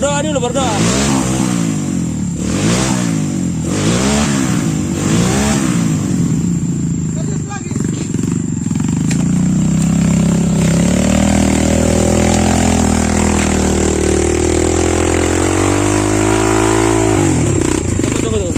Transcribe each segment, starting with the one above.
Berdoa dulu, berdoa. Tunggu, tunggu, tunggu.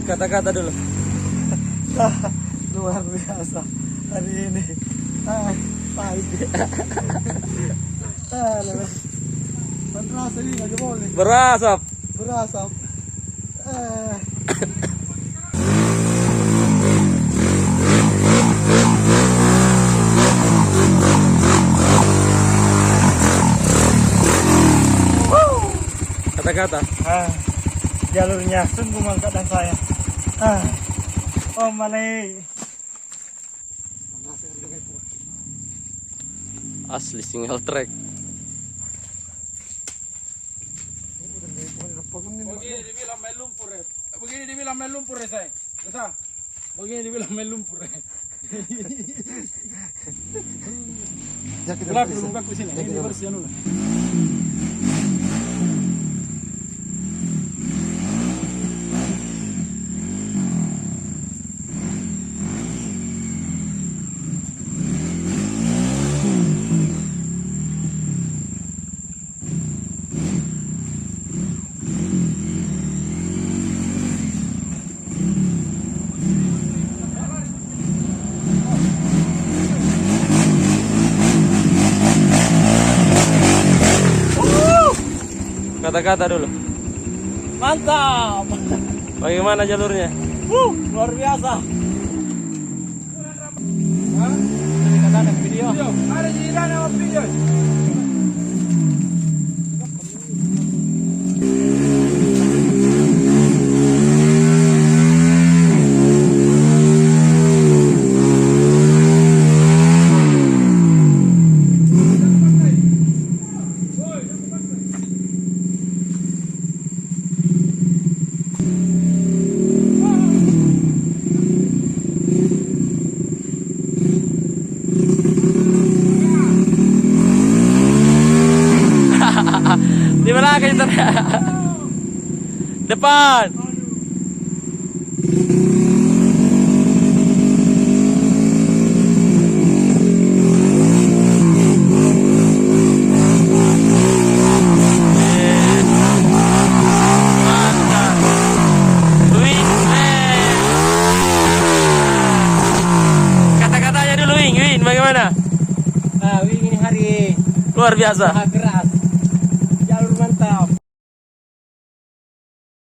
Kata-kata dulu. Luar biasa hari ini. Pahit. Berasap ini nggak boleh. Berasap. Berasap. Kata-kata. Jalurnya sungguh mengangkatkan saya. Oh malai. Asli single track. Begini dibilang main lumpur ya. Begini dibilang main lumpur ya saya. Bisa? Begini dibilang main lumpur ya. Gelap dulu ke sini. Ini bersih dulu. Kata-kata dulu. Mantap. Bagaimana jalurnya? Luar biasa. Ada video. Ada di dalam video. Di belakang itu. Depan. Kata-katanya dulu, Win, bagaimana? Wing ini hari Luar biasa. maha